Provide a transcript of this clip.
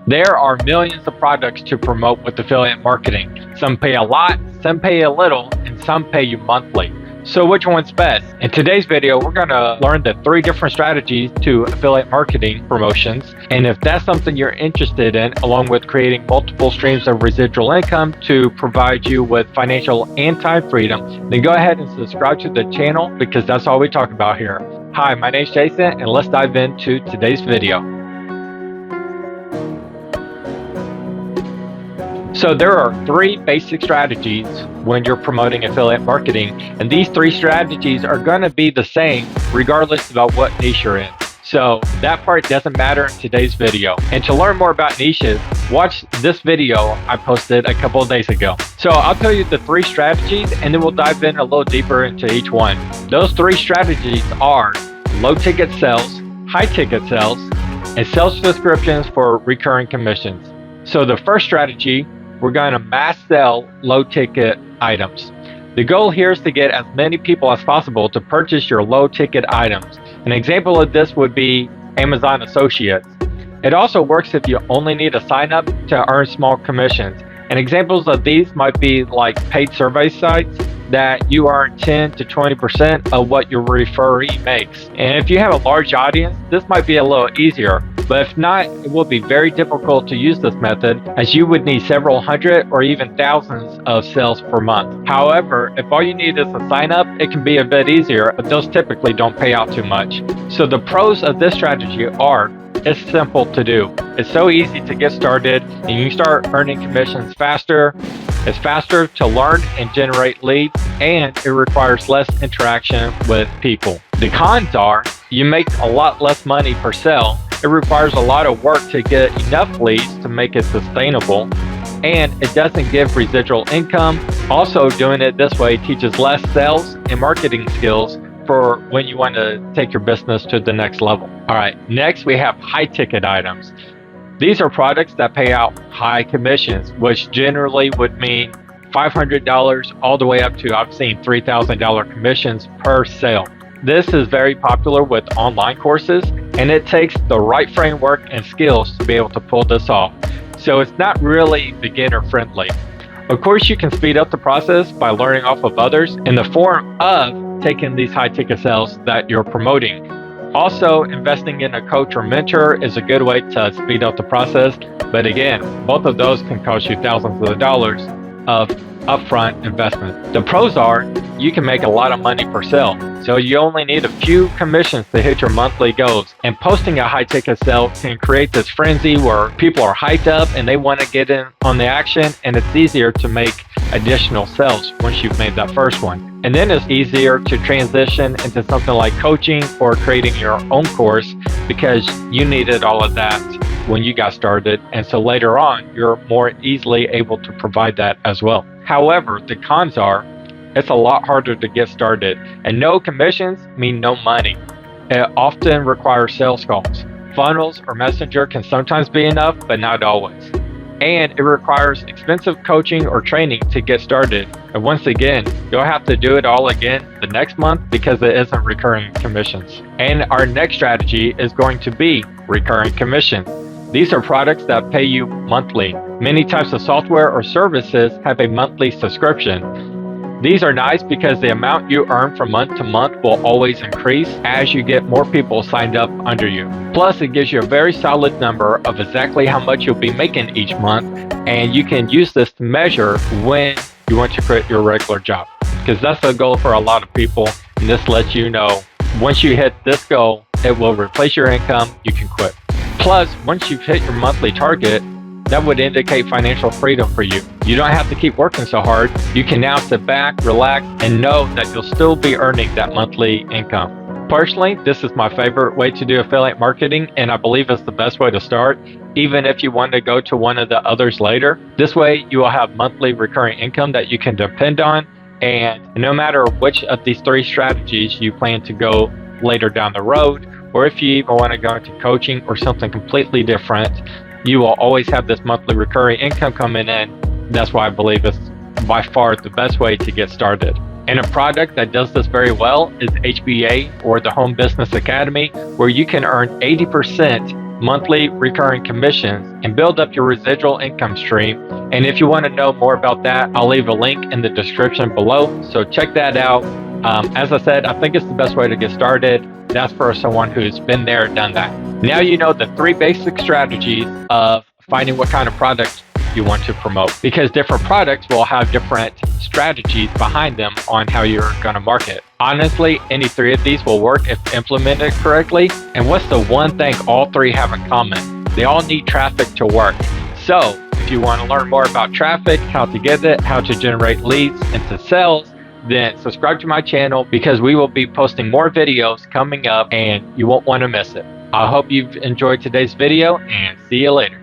There are millions of products to promote with affiliate marketing. Some pay a lot, some pay a little, and some pay you monthly. So which one's best? In today's video, we're going to learn the 3 different strategies to affiliate marketing promotions. And if that's something you're interested in, along with creating multiple streams of residual income to provide you with financial and time freedom, then go ahead and subscribe to the channel because that's all we talk about here. Hi, my name's Jason, and let's dive into today's video. So there are 3 basic strategies when you're promoting affiliate marketing, and these 3 strategies are going to be the same regardless about what niche you're in. So that part doesn't matter in today's video. And to learn more about niches, watch this video I posted a couple of days ago. So I'll tell you the 3 strategies and then we'll dive in a little deeper into each one. Those 3 strategies are low ticket sales, high ticket sales, and sales subscriptions for recurring commissions. So the first strategy, we're going to mass sell low ticket items. The goal here is to get as many people as possible to purchase your low ticket items. An example of this would be Amazon Associates. It also works if you only need a sign up to earn small commissions. And examples of these might be like paid survey sites that you earn 10 to 20% of what your referee makes. And if you have a large audience, this might be a little easier. But if not, it will be very difficult to use this method as you would need several hundred or even thousands of sales per month. However, if all you need is a sign up, it can be a bit easier, but those typically don't pay out too much. So the pros of this strategy are, it's simple to do. It's so easy to get started and you start earning commissions faster. It's faster to learn and generate leads, and it requires less interaction with people. The cons are, you make a lot less money per sale. It requires a lot of work to get enough leads to make it sustainable, and it doesn't give residual income. Also, doing it this way teaches less sales and marketing skills for when you want to take your business to the next level. All right, next we have high ticket items. These are products that pay out high commissions, which generally would mean $500 all the way up to, I've seen $3,000 commissions per sale. This is very popular with online courses, and it takes the right framework and skills to be able to pull this off. So it's not really beginner friendly. Of course, you can speed up the process by learning off of others in the form of taking these high ticket sales that you're promoting. Also, investing in a coach or mentor is a good way to speed up the process. But again, both of those can cost you thousands of dollars of upfront investment. The pros are, you can make a lot of money per sale. So you only need a few commissions to hit your monthly goals. And posting a high ticket sale can create this frenzy where people are hyped up and they want to get in on the action, and it's easier to make additional sales once you've made that first one. And then it's easier to transition into something like coaching or creating your own course because you needed all of that when you got started. And so later on, you're more easily able to provide that as well. However, the cons are, it's a lot harder to get started, and no commissions mean no money. It often requires sales calls. Funnels or messenger can sometimes be enough, but not always. And it requires expensive coaching or training to get started. And once again, you'll have to do it all again the next month because it isn't recurring commissions. And our next strategy is going to be recurring commission. These are products that pay you monthly. Many types of software or services have a monthly subscription. These are nice because the amount you earn from month to month will always increase as you get more people signed up under you. Plus, it gives you a very solid number of exactly how much you'll be making each month, and you can use this to measure when you want to quit your regular job. Because that's the goal for a lot of people, and this lets you know once you hit this goal, it will replace your income, you can quit. Plus, once you've hit your monthly target, that would indicate financial freedom for you. You don't have to keep working so hard. You can now sit back, relax, and know that you'll still be earning that monthly income. Personally, this is my favorite way to do affiliate marketing, and I believe it's the best way to start, even if you want to go to one of the others later. This way, you will have monthly recurring income that you can depend on, and no matter which of these 3 strategies you plan to go later down the road, or if you even want to go into coaching or something completely different, you will always have this monthly recurring income coming in. That's why I believe it's by far the best way to get started. And a product that does this very well is HBA, or the Home Business Academy, where you can earn 80% monthly recurring commissions, and build up your residual income stream. And if you want to know more about that, I'll leave a link in the description below, so check that out. As I said, I think it's the best way to get started. That's for someone who's been there, done that. Now you know the 3 basic strategies of finding what kind of product you want to promote, because different products will have different strategies behind them on how you're going to market. Honestly, any 3 of these will work if implemented correctly. And what's the one thing all 3 have in common? They all need traffic to work. So if you want to learn more about traffic, how to get it, how to generate leads into sales, then subscribe to my channel, because we will be posting more videos coming up and you won't want to miss it. I hope you've enjoyed today's video, and see you later.